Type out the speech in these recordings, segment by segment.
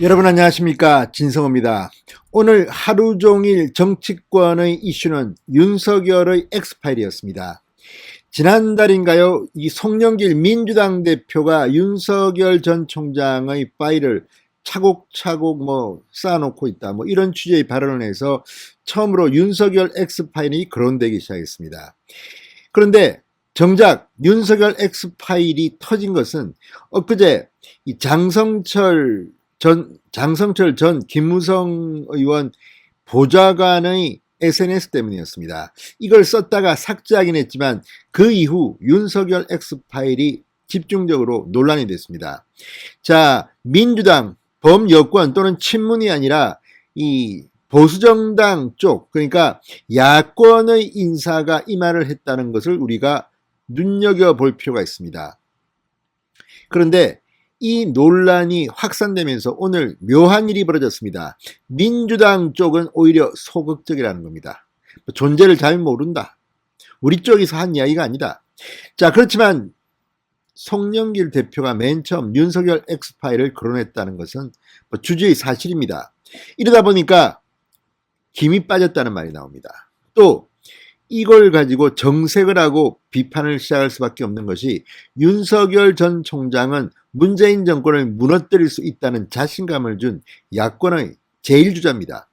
여러분 안녕하십니까, 진성호입니다. 오늘 하루 종일 정치권의 이슈는 윤석열의 엑스파일이었습니다. 지난달인가요, 이 송영길 민주당 대표가 윤석열 전 총장의 파일을 차곡차곡 쌓아놓고 있다, 이런 취지의 발언을 해서 처음으로 윤석열 엑스파일이 거론되기 시작했습니다. 그런데 정작 윤석열 엑스파일이 터진 것은 엊그제 이 장성철 전 김무성 의원 보좌관의 SNS 때문이었습니다. 이걸 썼다가 삭제하긴 했지만 그 이후 윤석열 엑스파일이 집중적으로 논란이 됐습니다. 자, 민주당, 범여권 또는 친문이 아니라 이 보수정당 쪽, 그러니까 야권의 인사가 이 말을 했다는 것을 우리가 눈여겨볼 필요가 있습니다. 그런데 이 논란이 확산되면서 오늘 묘한 일이 벌어졌습니다. 민주당 쪽은 오히려 소극적이라는 겁니다. 존재를 잘 모른다. 우리 쪽에서 한 이야기가 아니다. 자, 그렇지만 송영길 대표가 맨 처음 윤석열 엑스파일을 거론했다는 것은 주주의 사실입니다. 이러다 보니까 김이 빠졌다는 말이 나옵니다. 또 이걸 가지고 정색을 하고 비판을 시작할 수밖에 없는 것이 윤석열 전 총장은 문재인 정권을 무너뜨릴 수 있다는 자신감을 준 야권의 제1주자입니다.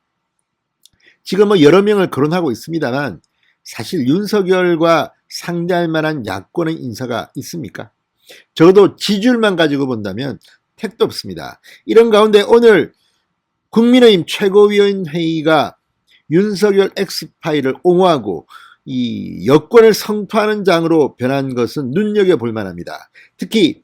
지금 여러 명을 거론하고 있습니다만 사실 윤석열과 상대할 만한 야권의 인사가 있습니까? 적어도 지지율만 가지고 본다면 택도 없습니다. 이런 가운데 오늘 국민의힘 최고위원회의가 윤석열 엑스파일을 옹호하고 이 여권을 성토하는 장으로 변한 것은 눈여겨볼 만합니다. 특히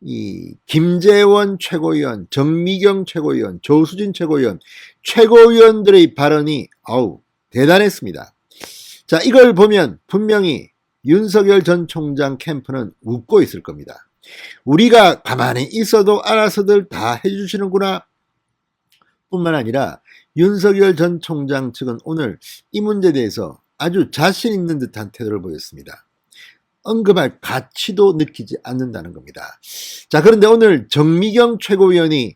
이 김재원 최고위원, 정미경 최고위원, 조수진 최고위원, 최고위원들의 발언이 대단했습니다. 자, 이걸 보면 분명히 윤석열 전 총장 캠프는 웃고 있을 겁니다. 우리가 가만히 있어도 알아서들 다 해주시는구나 뿐만 아니라 윤석열 전 총장 측은 오늘 이 문제에 대해서 아주 자신 있는 듯한 태도를 보였습니다. 언급할 가치도 느끼지 않는다는 겁니다. 자, 그런데 오늘 정미경 최고위원이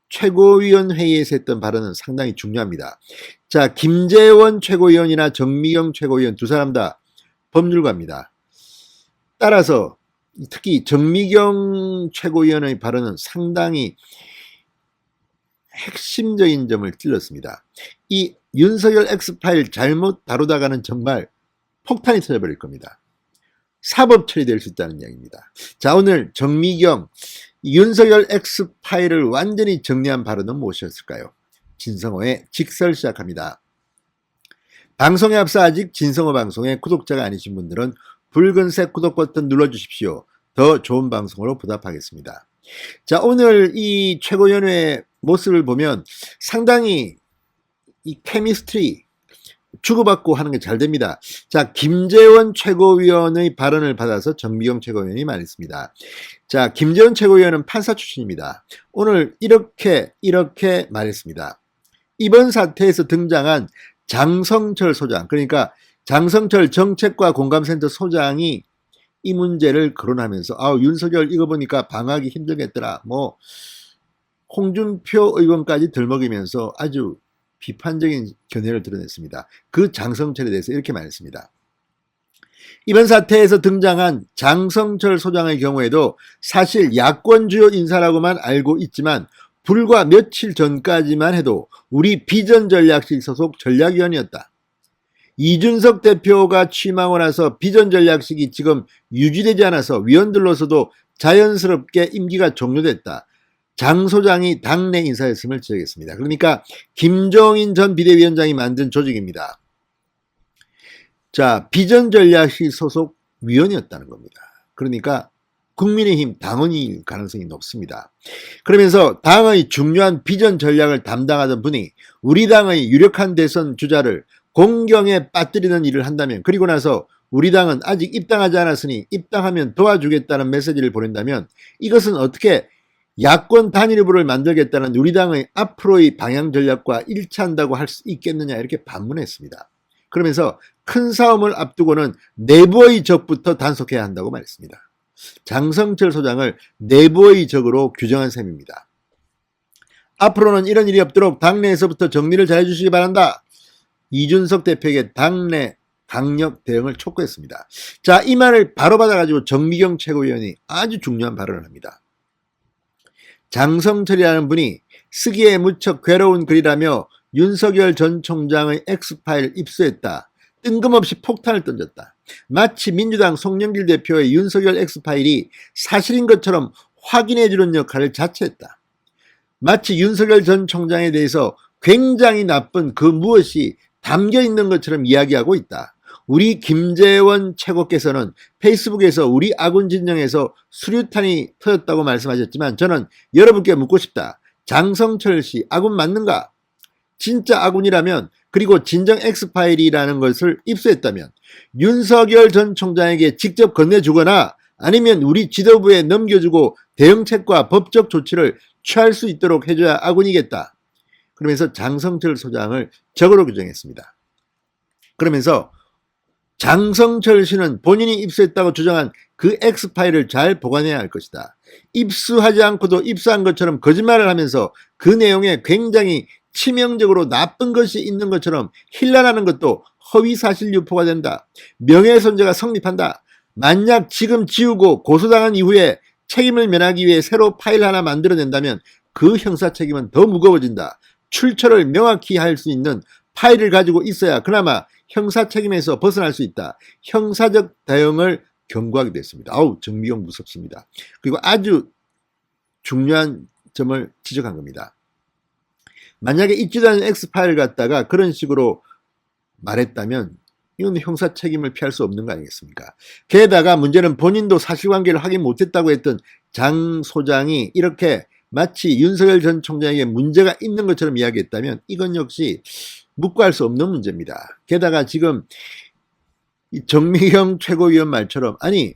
최고위원 회의에서 했던 발언은 상당히 중요합니다. 자, 김재원 최고위원이나 정미경 최고위원 두 사람 다 법률가입니다. 따라서 특히 정미경 최고위원의 발언은 상당히 핵심적인 점을 찔렀습니다. 이 윤석열 엑스파일 잘못 다루다가는 정말 폭탄이 터져버릴 겁니다. 사법 처리될 수 있다는 이야기입니다. 자, 오늘 정미경 윤석열 엑스파일을 완전히 정리한 발언은 무엇이었을까요? 진성호의 직설 시작합니다. 방송에 앞서 아직 진성호 방송의 구독자가 아니신 분들은 붉은색 구독 버튼 눌러주십시오. 더 좋은 방송으로 보답하겠습니다. 자, 오늘 이 최고위원회 모습을 보면 상당히 이 케미스트리 주고받고 하는 게 잘 됩니다. 자, 김재원 최고위원의 발언을 받아서 정미경 최고위원이 말했습니다. 자, 김재원 최고위원은 판사 출신입니다. 오늘 이렇게 말했습니다. 이번 사태에서 등장한 장성철 소장, 그러니까 장성철 정책과 공감센터 소장이 이 문제를 거론하면서 윤석열 이거 보니까 방하기 힘들겠더라. 홍준표 의원까지 들먹이면서 아주 비판적인 견해를 드러냈습니다. 그 장성철에 대해서 이렇게 말했습니다. 이번 사태에서 등장한 장성철 소장의 경우에도 사실 야권 주요 인사라고만 알고 있지만 불과 며칠 전까지만 해도 우리 비전전략실 소속 전략위원이었다. 이준석 대표가 취임하고 나서 비전전략실이 지금 유지되지 않아서 위원들로서도 자연스럽게 임기가 종료됐다. 장 소장이 당내 인사였음을 지적했습니다. 그러니까 김종인 전 비대위원장이 만든 조직입니다. 자, 비전전략실 소속 위원이었다는 겁니다. 그러니까 국민의힘 당원일 가능성이 높습니다. 그러면서 당의 중요한 비전 전략을 담당하던 분이 우리 당의 유력한 대선 주자를 공경에 빠뜨리는 일을 한다면, 그리고 나서 우리 당은 아직 입당하지 않았으니 입당하면 도와주겠다는 메시지를 보낸다면 이것은 어떻게 야권 단일후보를 만들겠다는 우리 당의 앞으로의 방향 전략과 일치한다고 할 수 있겠느냐, 이렇게 반문했습니다. 그러면서 큰 싸움을 앞두고는 내부의 적부터 단속해야 한다고 말했습니다. 장성철 소장을 내부의 적으로 규정한 셈입니다. 앞으로는 이런 일이 없도록 당내에서부터 정리를 잘 해주시기 바란다. 이준석 대표에게 당내 강력 대응을 촉구했습니다. 자, 이 말을 바로 받아가지고 정미경 최고위원이 아주 중요한 발언을 합니다. 장성철이라는 분이 쓰기에 무척 괴로운 글이라며 윤석열 전 총장의 엑스파일 입수했다. 뜬금없이 폭탄을 던졌다. 마치 민주당 송영길 대표의 윤석열 엑스파일이 사실인 것처럼 확인해주는 역할을 자처했다. 마치 윤석열 전 총장에 대해서 굉장히 나쁜 그 무엇이 담겨있는 것처럼 이야기하고 있다. 우리 김재원 최고께서는 페이스북에서 우리 아군 진영에서 수류탄이 터졌다고 말씀하셨지만 저는 여러분께 묻고 싶다. 장성철 씨 아군 맞는가? 진짜 아군이라면 그리고 진정 엑스파일이라는 것을 입수했다면 윤석열 전 총장에게 직접 건네주거나 아니면 우리 지도부에 넘겨주고 대응책과 법적 조치를 취할 수 있도록 해줘야 아군이겠다. 그러면서 장성철 소장을 적으로 규정했습니다. 그러면서 장성철 씨는 본인이 입수했다고 주장한 그 엑스파일을 잘 보관해야 할 것이다. 입수하지 않고도 입수한 것처럼 거짓말을 하면서 그 내용에 굉장히 치명적으로 나쁜 것이 있는 것처럼 힐난하는 것도 허위사실 유포가 된다. 명예훼손죄가 성립한다. 만약 지금 지우고 고소당한 이후에 책임을 면하기 위해 새로 파일 하나 만들어낸다면 그 형사책임은 더 무거워진다. 출처를 명확히 할 수 있는 파일을 가지고 있어야 그나마 형사책임에서 벗어날 수 있다. 형사적 대응을 경고하게 됐습니다. 아우, 정미경 무섭습니다. 그리고 아주 중요한 점을 지적한 겁니다. 만약에 있지도 않은 X파일을 갖다가 그런 식으로 말했다면 이건 형사 책임을 피할 수 없는 거 아니겠습니까? 게다가 문제는 본인도 사실관계를 확인 못했다고 했던 장 소장이 이렇게 마치 윤석열 전 총장에게 문제가 있는 것처럼 이야기했다면 이건 역시 묵과할 수 없는 문제입니다. 게다가 지금 정미경 최고위원 말처럼 아니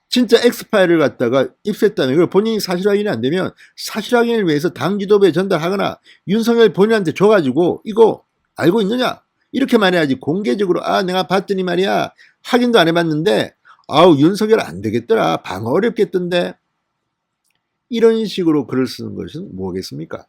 진짜 X파일을 갖다가 입수했다면 이걸 본인이 사실 확인이 안 되면 사실 확인을 위해서 당 지도부에 전달하거나 윤석열 본인한테 줘가지고 이거 알고 있느냐? 이렇게 말해야지 공개적으로 아 내가 봤더니 말이야 확인도 안 해봤는데 아우 윤석열 안 되겠더라 방어 어렵겠던데 이런 식으로 글을 쓰는 것은 뭐겠습니까?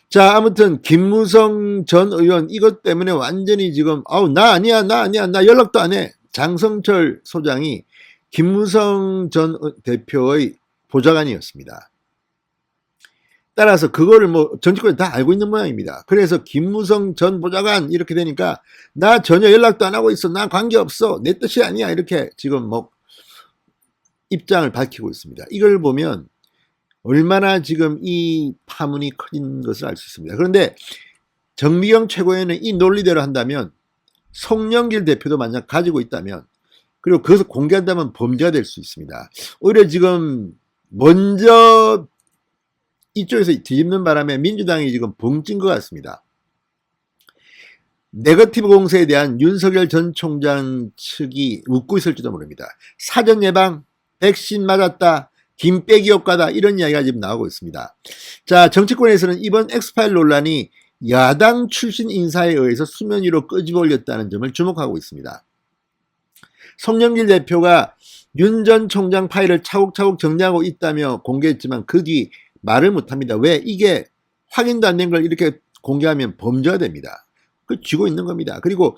자 아무튼 김무성 전 의원 이것 때문에 완전히 지금 아우 나 아니야 나 연락도 안 해. 장성철 소장이 김무성 전 대표의 보좌관이었습니다. 따라서 그거를 뭐 정치권이 다 알고 있는 모양입니다. 그래서 김무성 전 보좌관 이렇게 되니까 나 전혀 연락도 안 하고 있어. 나 관계없어. 내 뜻이 아니야. 이렇게 지금 뭐 입장을 밝히고 있습니다. 이걸 보면 얼마나 지금 이 파문이 커진 것을 알 수 있습니다. 그런데 정미경 최고위원은 이 논리대로 한다면 송영길 대표도 만약 가지고 있다면 그리고 그것을 공개한다면 범죄가 될 수 있습니다. 오히려 지금 먼저 이쪽에서 뒤집는 바람에 민주당이 지금 벙찐 것 같습니다. 네거티브 공세에 대한 윤석열 전 총장 측이 웃고 있을지도 모릅니다. 사전 예방, 백신 맞았다, 김빼기 효과다 이런 이야기가 지금 나오고 있습니다. 자 정치권에서는 이번 엑스파일 논란이 야당 출신 인사에 의해서 수면 위로 끄집어 올렸다는 점을 주목하고 있습니다. 송영길 대표가 윤 전 총장 파일을 차곡차곡 정리하고 있다며 공개했지만 그 뒤 말을 못합니다. 왜? 이게 확인도 안 된 걸 이렇게 공개하면 범죄가 됩니다. 그 쥐고 있는 겁니다. 그리고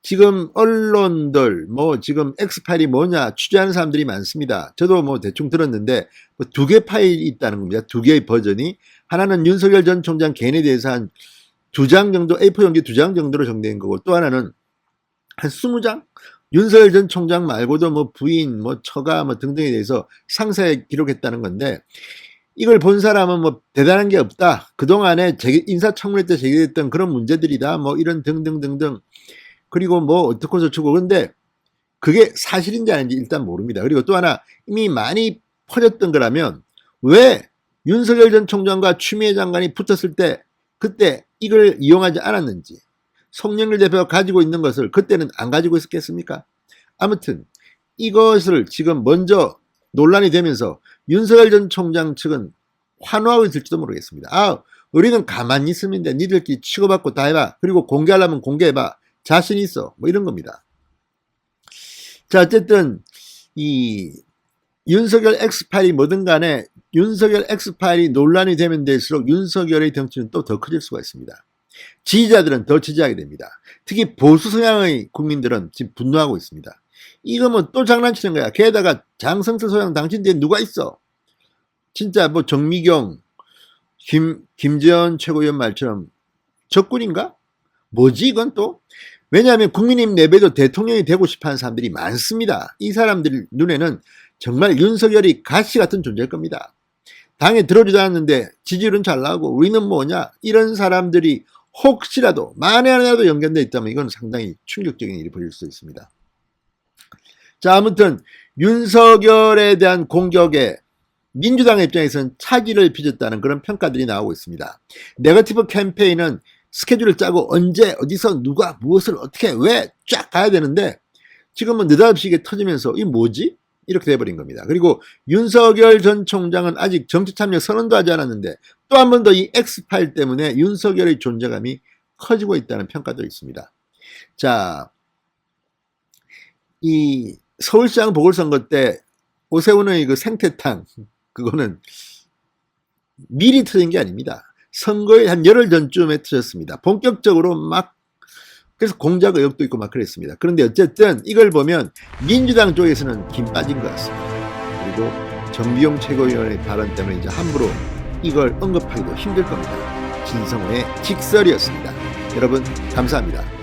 지금 언론들 뭐 지금 X파일이 뭐냐 취재하는 사람들이 많습니다. 저도 뭐 대충 들었는데 뭐 2개 파일이 있다는 겁니다. 2개의 버전이 하나는 윤석열 전 총장 개인에 대해서 한 2장 정도 A4 용지 2장 정도로 정리된 거고 또 하나는 한 20장 윤석열 전 총장 말고도 뭐 부인 뭐 처가 뭐 등등에 대해서 상세히 기록했다는 건데 이걸 본 사람은 뭐 대단한 게 없다. 그동안에 인사청문회 때 제기됐던 그런 문제들이다. 뭐 이런 등등등등. 그리고 뭐 어떻고 저쩌고. 근데 그게 사실인지 아닌지 일단 모릅니다. 그리고 또 하나 이미 많이 퍼졌던 거라면 왜 윤석열 전 총장과 추미애 장관이 붙었을 때 그때 이걸 이용하지 않았는지 송영길 대표가 가지고 있는 것을 그때는 안 가지고 있었겠습니까? 아무튼 이것을 지금 먼저 논란이 되면서 윤석열 전 총장 측은 환호하고 있을지도 모르겠습니다. 아, 우리는 가만히 있으면 돼. 니들끼리 치고받고 다 해봐. 그리고 공개하려면 공개해봐. 자신 있어. 뭐 이런 겁니다. 자, 어쨌든 이 윤석열 엑스파일이 뭐든 간에 윤석열 엑스파일이 논란이 되면 될수록 윤석열의 덩치는 또 더 커질 수가 있습니다. 지지자들은 더 지지하게 됩니다. 특히 보수 성향의 국민들은 지금 분노하고 있습니다. 이거 뭐 또 장난치는 거야. 게다가 장성철 소장 당신 뒤에 누가 있어? 진짜 뭐 정미경, 김재원 최고위원 말처럼 적군인가? 뭐지 이건 또? 왜냐하면 국민의힘 내부에도 대통령이 되고 싶어하는 사람들이 많습니다. 이 사람들 눈에는 정말 윤석열이 가시 같은 존재일 겁니다. 당에 들어오지도 않았는데 지지율은 잘 나오고 우리는 뭐냐? 이런 사람들이 혹시라도 만에 하나라도 연결되어 있다면 이건 상당히 충격적인 일이 벌일 수 있습니다. 자, 아무튼 윤석열에 대한 공격에 민주당 입장에서는 차질을 빚었다는 그런 평가들이 나오고 있습니다. 네거티브 캠페인은 스케줄을 짜고 언제 어디서 누가 무엇을 어떻게 왜 쫙 가야 되는데 지금은 느닷없이 이게 터지면서 이 뭐지? 이렇게 돼버린 겁니다. 그리고 윤석열 전 총장은 아직 정치 참여 선언도 하지 않았는데 또 한 번 더 이 X파일 때문에 윤석열의 존재감이 커지고 있다는 평가도 있습니다. 자, 이 서울시장 보궐선거 때 오세훈의 그 생태탕 그거는 미리 터진 게 아닙니다. 선거의 한 열흘 전쯤에 터졌습니다. 본격적으로 막 그래서 공작 의혹도 있고 막 그랬습니다. 그런데 어쨌든 이걸 보면 민주당 쪽에서는 김 빠진 것 같습니다. 그리고 정비용 최고위원의 발언 때문에 이제 함부로 이걸 언급하기도 힘들 겁니다. 진성호의 직설이었습니다. 여러분 감사합니다.